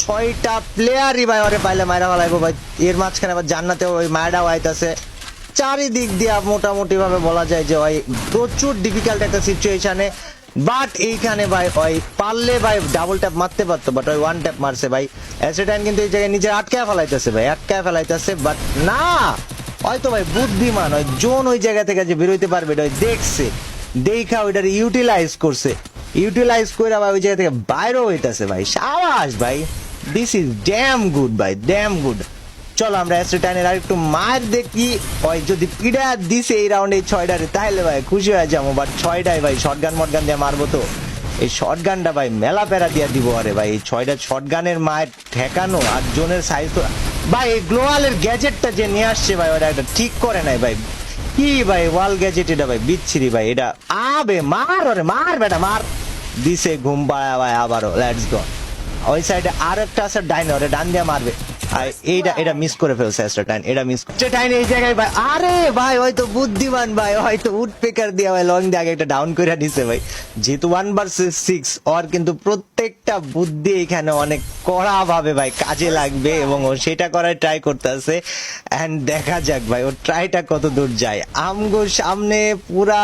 6টা প্লেয়ারই ভাই ওরে পাইলে মাইরা ফেলাইবো ভাই। এর মাঝখানে আবার জান্নাতে ওই মাইরাও আইতাছে। চারিদিক দিয়ে মোটামুটি ভাবে বলা যায় যে ওই প্রচুর ডিফিকাল্ট একটা সিচুয়েশনে। বাট এইখানে ভাই ওই পারলে ভাই ডাবল ট্যাপ মারতে পারতো, বাট ওই 1 ট্যাপ মারছে ভাই। অ্যাসেটাইন কিন্তু এই জায়গায় নিজে আটকায় ফেলাইতেছে ভাই, আটকায় ফেলাইতেছে। বাট না, হয়তো ভাই বুদ্ধিমান, ওই জোন ওই জায়গা থেকে যে বেরোইতে পারবে এটা ওই দেখছে, দেখা ওইটার ইউটিলাইজ করছে। ইউটিলাইজ করে ভাই ওই জায়গা থেকে বাইরেও হইতাছে ভাই। সাবাস ভাই, দিস ইজ ড্যাম গুড ভাই, ড্যাম গুড। চলো আমরা অ্যাস্টেটাইনের আর একটু মার দেখি। ওই যদি পিড়া দিছে এই রাউন্ডে 6টারে, তাহলে ভাই খুশি হয়ে যাবো। বাট 6টায় ভাই শটগান মটগান দিয়ে মারবো তো। এই শটগানটা ভাই মেলা প্যারা দিয়ে দিব। আরে ভাই এই 6টা শটগানের মায়ের ঠেকানো আর জোনের সাইজ তো ভাই। এই গ্লোয়ালের গ্যাজেটটা যে নিয়ে আসছে ভাই, ওটা একটা ঠিক করে নাই ভাই। কি ভাই ওয়াল গ্যাজেট এটা ভাই, বিচ্ছিরি ভাই এটা। আবে মার, ওরে মার বেটা মার। দিছে ঘুম পাড়া ভাই আবারও। Let's go. ওই সাইডে আর একটা আছে ডাইনে, ওরে ডান দিয়ে মারবে। এটা মিস করে ফেলছে অ্যাস্টেটাইন, এটা মিস অ্যাস্টেটাইন এই জায়গায় ভাই। আরে ভাই হয়তো বুদ্ধিমান ভাই, হয়তো উডপেকার দিয়ে ভাই লং দিয়ে আগে একটা ডাউন করে দিছে ভাই। যেহেতু 1 vs 6, ওর কিন্তু প্রত্যেকটা বুদ্ধি এখানে অনেক কড়া ভাবে ভাই কাজে লাগবে, এবং ও সেটা করার ট্রাই করতেছে। এন্ড দেখা যাক ভাই ওর ট্রাইটা কত দূর যায়। আমগো সামনে পুরা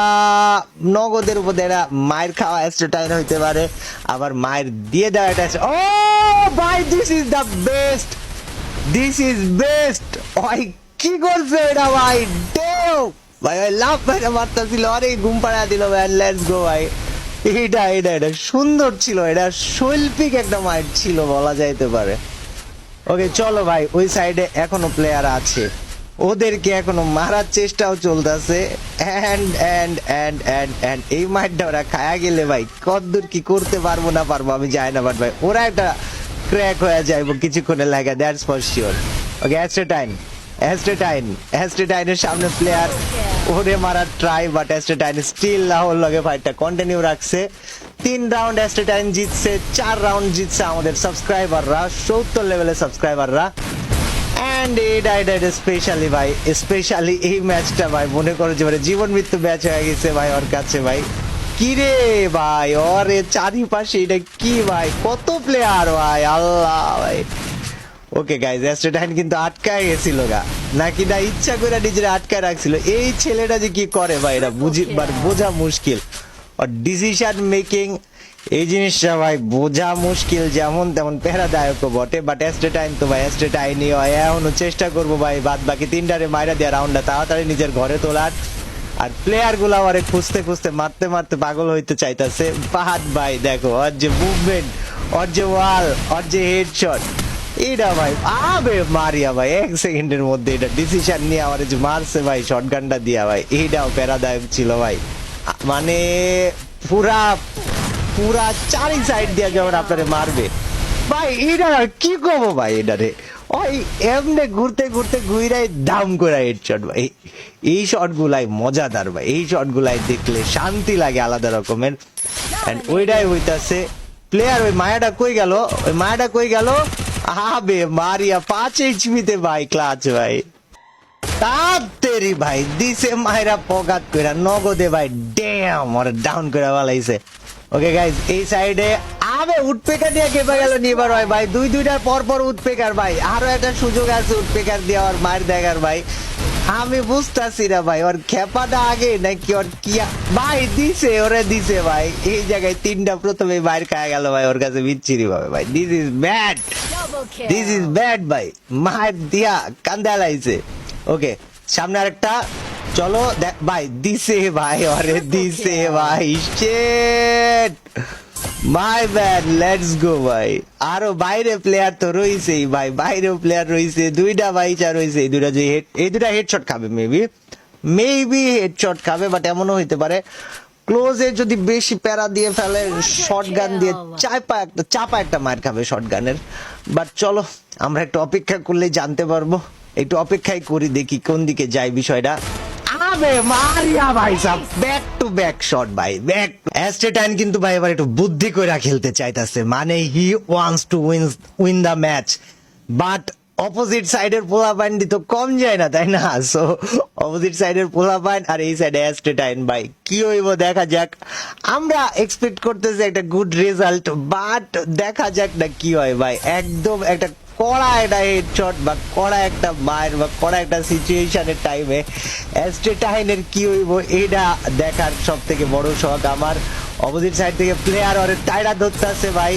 নগদের উপর এরা মায়ের খাওয়া অ্যাস্টেটাইন হইতে পারে, আবার মায়ের দিয়ে দেওয়া এটা। ও ভাই, this is the best, this is best. ভাই কি করছে এটা ভাই, ডেও ভাই ভাই লাভ ভাই মারতেছিল, আরে ঘুম পাড়া দিল ভাই। লেটস গো ভাই। এটা সুন্দর ছিল, এটা শৈল্পিক একটা মাইট ছিল বলা যাইতে পারে। ওকে চলো ভাই, ওই সাইডে এখনো প্লেয়ার আছে, ওদেরকে এখনো মারার চেষ্টাও চলতেছে। এন্ড এই মাইটটা ওরা খায়া গেলে ভাই কতদূর কি করতে পারবো না পারবো আমি জানি না, বাট ভাই ওরা একটা ক্র্যাক হয়ে যাইব কিছুক্ষণের লাগে, দ্যাটস ফর শিওর। ওকে অ্যাস্টেটাইনের সামনে প্লেয়ার, ওরে মারার try, but astatine still Lahore লগে ফাইটটা কন্টিনিউ রাখছে। 3 রাউন্ড অ্যাস্টেটাইন জিতছে, 4 রাউন্ড জিতছে আমাদের সাবস্ক্রাইবাররা, 70 লেভেলের সাবস্ক্রাইবাররা। এন্ড এটা স্পেশালি ভাই, স্পেশালি এই ম্যাচটা ভাই মনে করো যে মানে জীবন মৃত্যু ম্যাচ হয়ে গেছে ভাই ওর কাছে ভাই। কিরে ভাই ওরে চারিপাশে এটা কি ভাই, কত প্লেয়ার ভাই, আল্লাহ ভাই। ওকে গাইজ, অ্যাস্টেটাইন কিন্তু আটকায় গেছিল গা, নাকি না ইচ্ছা করে নিজেরা আটকায় রাখছিল। এই ছেলেটা যে কি করে ভাই এটা বোঝা মুশকিল। আর ডিসিশন মেকিং এই জিনিসটা ভাই বোঝা মুশকিল, যেমন তেমন প্যারাদায়কও বটে। বাট অ্যাস্টেটাইন তো ভাই অ্যাস্টেটাইনই হয়। এখনো চেষ্টা করবো ভাই বাদ বাকি 3টারে মাইরা দেওয়া রাউন্ডটা তাড়াতাড়ি নিজের ঘরে তোলার। আর প্লেয়ার গুলা আরে খুঁজতে খুঁজতে মারতে মারতে পাগল হইতে চাইতেছে। ফাহাদ ভাই দেখো ওর যে মুভমেন্ট, ওর যে ওয়াল, ওর যে হেডশট, এটা ভাই আবে মারিয়া ভাই 1 সেকেন্ডের মধ্যে এটা ডিসিশন নিয়ে আমার যে মারছে ভাই শটগানটা দিয়া ভাই, এইটাও প্যারাদায়ক ছিল ভাই। মানে পুরা পুরা চারি সাইড দিয়া যখন আপনারে মারবে ভাই, এটা কি করবো ভাই, এটারে ওই এমনি ঘুরতে ঘুরতে ঘুরাই দাম করে হেডশট ভাই। এই শট গুলাই মজাদার ভাই, এই শট গুলাই দেখলে শান্তি লাগে আলাদা রকমের। এন্ড ওইটাই হইতাছে প্লেয়ার। ওই মায়াটা কই গেল, ওই মায়াটা কই গেল, আবে মারিয়া 5 এইচপিতে ভাই ক্লাচ ভাই। তাড়াতাড়ি ভাই দিছে মাইরা পকাত কইরা নগদে ভাই, ড্যাম ওরে ডাউন করে বালাইছে। ওকে গাইস, এই সাইডে আবে উডপেকার দিয়ে কেঁপে গেল নিবার হয় ভাই, দুইটার পর পর উডপেকার ভাই। আরো একটা সুযোগ আছে উডপেকার দিয়ে ওর মার দেখার ভাই, আমি বুঝতাছি না ভাই ওর খেপাটা আগে নাকি ওর কি ভাই দিছে, ওরে দিছে ভাই। এই জায়গায় 3টা প্রথমে বাইর খায় গেল ভাই ওর কাছে বিচ্ছিরি ভাবে ভাই। This is bad, this is bad ভাই, মার দিয়া কান্দা লাইছে। ওকে সামনে আরেকটা, চলো ভাই দিছে ভাই, ওরে দিছে ভাই, shit my bad, let's go ভাই। আরো বাইরে প্লেয়ার তো রইছেই ভাই, বাইরেও প্লেয়ার রইছে, 2টা বাইচা রইছে। এই দুটা হেডশট খাবে, মেবি হেডশট খাবে, বাট এমনও হইতে পারে ক্লোজে যদি বেশি প্যারা দিয়ে ফেলে শটগান দিয়ে চাপা একটা মার খাবে শটগানের। বাট চলো আমরা একটু অপেক্ষা করলেই জানতে পারবো, একটু অপেক্ষাই করি দেখি কোন দিকে যায় বিষয়টা। আবে মারিয়া ভাই সব ব্যাক টু ব্যাক শট ভাই, ব্যাক। অ্যাস্টেটাইন কিন্তু ভাই এবার একটু বুদ্ধি কইরা খেলতে চাইতাছে, মানে he wants to win the match, but opposite সাইডের পোলাপাইন তো কম যায় না তাই না? সো অপোজিট সাইডের পোলাপাইন আর এই সাইডে অ্যাস্টেটাইন ভাই, কি হইব দেখা যাক। আমরা এক্সপেক্ট করতেছি একটা গুড রেজাল্ট, বাট দেখা যাক না কি হয় ভাই। একদম একটা কড়া একটা হেডশট বা কড়া একটা মার বা কড়া একটা সিচুয়েশনের টাইমে অ্যাস্টেটাইনের কি হইব এটা দেখার সব থেকে বড় শখ আমার। অপোজিট সাইড থেকে প্লেয়ার ওরে টাইরা ধরতেছে ভাই,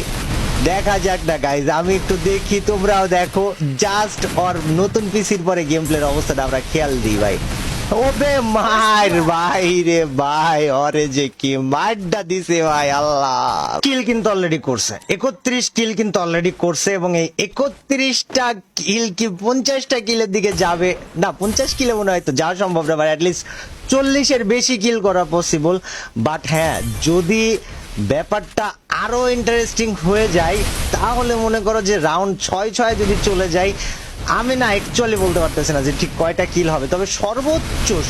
দেখা যাক না গাইজ, আমি একটু দেখি তোমরাও দেখো, জাস্ট ওর নতুন পিসির পরে গেম প্লের অবস্থাটা আমরা খেয়াল দিই ভাই। ওবে মার ভাই রে ভাই, ওরে যে কি মারটা দিছে ভাই, আল্লাহ। কিল কিন্তু অলরেডি করছে, 31 কিল কিন্তু অলরেডি করছে, এবং এই 31টা কিল কি 50টা কিলের দিকে যাবে না? 50 কিলে মনে হয় তো যাওয়া সম্ভব না ভাই, অ্যাটলিস্ট 40-এর বেশি কিল করা পসিবল। বাট হ্যাঁ, যদি ব্যাপারটা আরো ইন্টারেস্টিং হয়ে যায় তাহলে মনে করো যে রাউন্ড 6 যদি চলে যায়, আমি না অ্যাকচুয়ালি বলতে পারতেছি না যে ঠিক কয়টা কিল হবে, তবে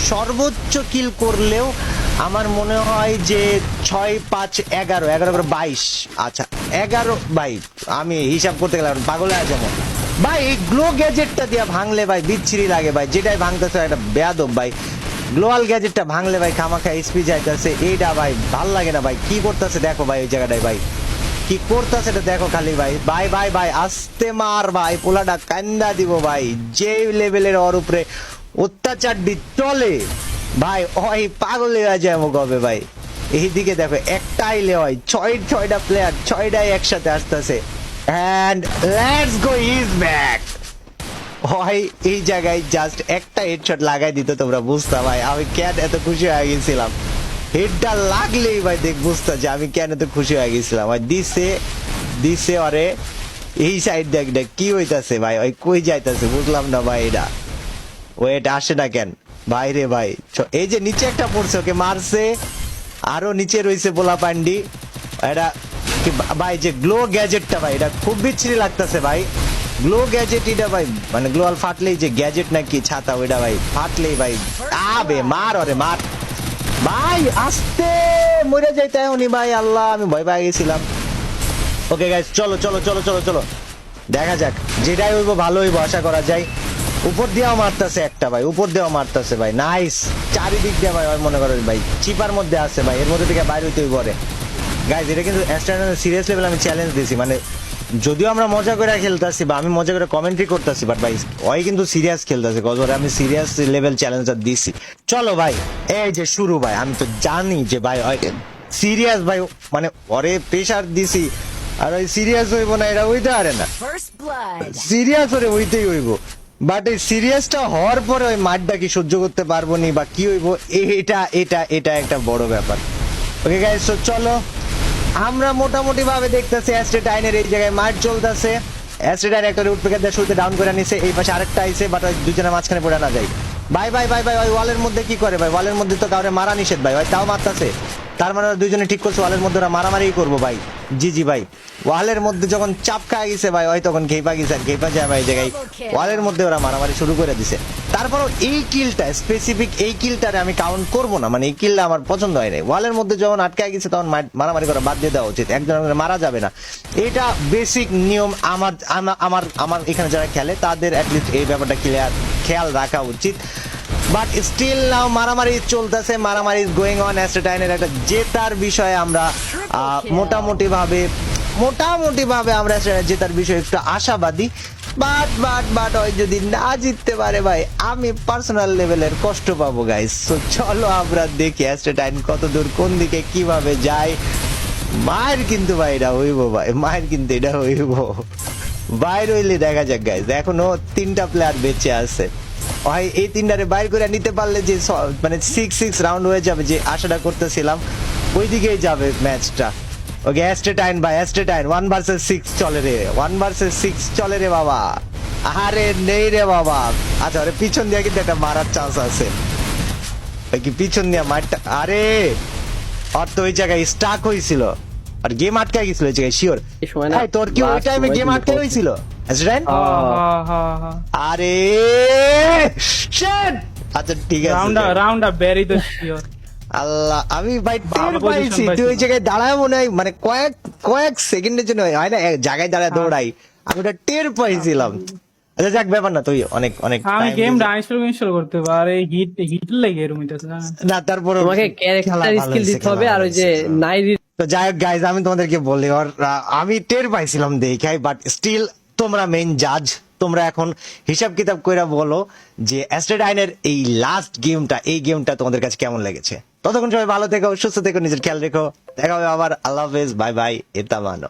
সর্বোচ্চ কিল করলেও আমার মনে হয় যে 6, 5, 11 করে 22। আচ্ছা 11 ভাই, আমি হিসাব করতে গেলাম পাগল হয়ে যাবো ভাই। এই গ্লো গ্যাজেটটা দিয়ে ভাঙলে ভাই বিচ্ছিরি লাগে ভাই, যেটাই ভাঙতেছে একটা বেয়াদব ভাই। গ্লোয়াল গ্যাজেটটা ভাঙলে ভাই খামাখা এসপি যাইতেছে, এইটা ভাই ভাল লাগে না ভাই। কি করতেছে দেখো ভাই, ওই জায়গাটায় ভাই কি করতেছে এটা দেখো খালি ভাই। ভাই ভাই ভাই আস্তে মার ভাই, পোলাটা কান্দা দিব ভাই, যে লেভেলের ওর উপরে অত্যাচার দি চলে ভাই, ওই পাগল হয়ে যায় কবে ভাই। এইদিকে দেখো একটা আইলে হয় 6টা প্লেয়ার, 6টাই একসাথে আসতেছে, and let's go, is back. হয় এই জায়গায় জাস্ট একটা হেডশট লাগাই দিত, তোমরা বুঝতা ভাই আমি কেন এত খুশি হয়ে গেছিলাম। হেডটা লাগলেই ভাই দেখ বুঝতা যে আমি কেন এত খুশি হয়ে গেছিলাম ভাই। দিছে আরে এই সাইড দেখ দেখ কি হইতাছে ভাই, ওই কই যাইতাছে বুঝলাম না ভাই। এটা ওয়েট আসে না কেন ভাই রে ভাই। এই যে নিচে একটা পড়ছে, ওকে মারছে, আরো নিচে রয়েছে পোলা পান্ডি। এটা ভাই যে গ্লো গ্যাজেটটা ভাই, এটা খুব বিচ্ছিরি লাগতেছে ভাই। গ্লো গ্যাজেট এটা ভাই, মানে গ্লোয়াল ফাটলেই যে গ্যাজেট নাকি ছাতা, ওইটা ভাই ফাটলেই ভাই আবে মার, ওরে মার ভাই, আস্তে মরে যাইতে উনি ভাই, আল্লাহ আমি ভয় পেয়ে গেছিলাম। ওকে গাইস চলো চলো চলো চলো চলো দেখা যাক, যেটাই হইব ভালো হইব আশা করা যায়। উপর দিয়েও মারতেছে একটা ভাই, উপর দিয়েও মারতেছে ভাই, নাইস। চারিদিক দিয়ে ভাই মনে করো ভাই চিপার মধ্যে আছে ভাই, এর মধ্যে থেকে বাইরে হইতে হইব রে গাইস। এটা কিন্তু সিরিয়াস লেভেল আমি চ্যালেঞ্জ দিয়েছি, মানে যদিও আমরা মজা করে খেলতেছি বা আমি মজা করে কমেন্ট্রি করতেছি, বাট ভাই ওই কিন্তু সিরিয়াস খেলতেছে, গজরে আমি সিরিয়াস লেভেল চ্যালেঞ্জটা দিছি। চলো ভাই এই যে শুরু ভাই, আমি তো জানি যে ভাই সিরিয়াস ভাই, মানে ওরে প্রেসার দিছি, আর ওই সিরিয়াস হইব না এটা হইতে পারে না, সিরিয়াস ওরে হইতেই হইব। বাট এই সিরিয়াসটা হওয়ার পরে ওই মাঠটা কি সহ্য করতে পারবো নি বা কি হইব, এটা একটা বড় ব্যাপার। ওকে গাইস, তো চলো আমরা মোটামুটি ভাবে দেখতেছি অ্যাস্টেটাইনের এই জায়গায় মাঠ চলতেছে। অ্যাস্টেটাইন একটা রুট পেকার দিয়ে শুরুতে ডাউন করে নিছে, এই পাশে আরেকটা আইছে, বাট ওই দুজনের মাঝখানে পড়ে না যায়। ভাই ওই ওয়ালের মধ্যে কি করে ভাই? ওয়ালের মধ্যে তো কাউরে মারা নিষেধ ভাই, তাও মারতাছে। তার মানে ওরা দুজনে ঠিক করছে ওয়ালের মধ্যে ওরা মারামারি করবো ভাই। জি ভাই, ওয়ালের মধ্যে যখন চাপ খায় গেছে ভাই, ওই তখন ঘেপা গেছে, আর ঘেপা যায় ভাই এই জায়গায় ওয়ালের মধ্যে ওরা মারামারি শুরু করে দিছে। তারপরও এই কিলটা স্পেসিফিক, এই কিলটারে আমি কাউন্ট করবো না, মানে এই কিলটা আমার পছন্দ হয় নাই। ওয়ালের মধ্যে যখন আটকায় গেছে তখন মারামারি করা বাদ দিয়ে দেওয়া উচিত, একজন মারা যাবে না, এটা বেসিক নিয়ম। আমার এখানে যারা খেলে তাদের অ্যাটলিস্ট এই ব্যাপারটা খেয়াল রাখা উচিত। বাট স্টিল নাও মারামারি চলতেছে, মারামারি গোয়িং অন। অ্যাস্টেটাইনের একটা জেতার বিষয়ে আমরা মোটামুটি ভাবে আমরা জেতার বিষয়ে একটু আশাবাদী। বাট ওই যদি না জিততে পারে ভাই, আমি পার্সোনাল লেভেলের কষ্ট পাবো গাইস। তো চলো আমরা দেখি অ্যাস্টেটাইন কত দূর, কোন দিকে কিভাবে যায়। মায়ের কিন্তু ভাই এটা হইব ভাই, মায়ের কিন্তু এটা হইব, বাইরে হইলে দেখা যাক গাইস। এখনো 3টা প্লেয়ার বেঁচে আছে ভাই, এই 3টারে বাইর করে নিতে পারলে যে মানে 6-6 রাউন্ড হয়ে যাবে, যে আশাটা করতেছিলাম ওই দিকেই যাবে ম্যাচটা। ওকে অ্যাস্টেটাইন ভাই, অ্যাস্টেটাইন 1 vs 6 চলে রে, 1 vs 6 চলে রে বাবা। আরে নেই রে বাবা। আচ্ছা ওরে পিছন দিয়ে কিন্তু একটা মারার চান্স আছে, ওই কি পিছন দিয়ে মারটা, আরে আর তো ওই জায়গায় স্টাক হয়েছিল আর গেম আটকে গেছিল ওই জায়গায়, শিওর। এই সময় না তোর কি ওই টাইমে গেম আটকে হয়েছিল অ্যাস্টেটাইন? আরে শিট। আচ্ছা ঠিক আছে, রাউন্ড আপ ভেরি তো শিওর। আল্লাহ, আমি ভাই টের ভালো পাইছি position তুই ওই পাইছিস। জায়গায় দাঁড়ায়, মনে হয় মানে কয়েক সেকেন্ডের জন্য হয় না এক জায়গায় দাঁড়ায় দৌড়াই, আমি ওটা টের পাইছিলাম। আচ্ছা যাক, ব্যাপার না, তুই অনেক আমি time গেম দিয়েছিস। ইনস্টল করতে পারি, হিট লাগে এর মধ্যে। না তারপরে তোমাকে ক্যারেক্টার স্কিল দিতে হবে, আর ওই যে নাইট তো যাই হোক গাইজ, আমি তোমাদেরকে বলি ওর আমি টের পাইছিলাম দেখাই, বাট স্টিল তোমরা মেইন জাজ, তোমরা এখন হিসাব কিতাব কইরা বলো যে অ্যাস্টেটাইনের এই লাস্ট গেমটা, এই গেমটা তোমাদের কাছে কেমন লেগেছে। ততক্ষণ সবাই ভালো থেকো, সুস্থ থেকো, নিজের খেয়াল রেখো, দেখা হবে আবার। আল্লাহ হাফেজ, বাই বাই, এটা মানো।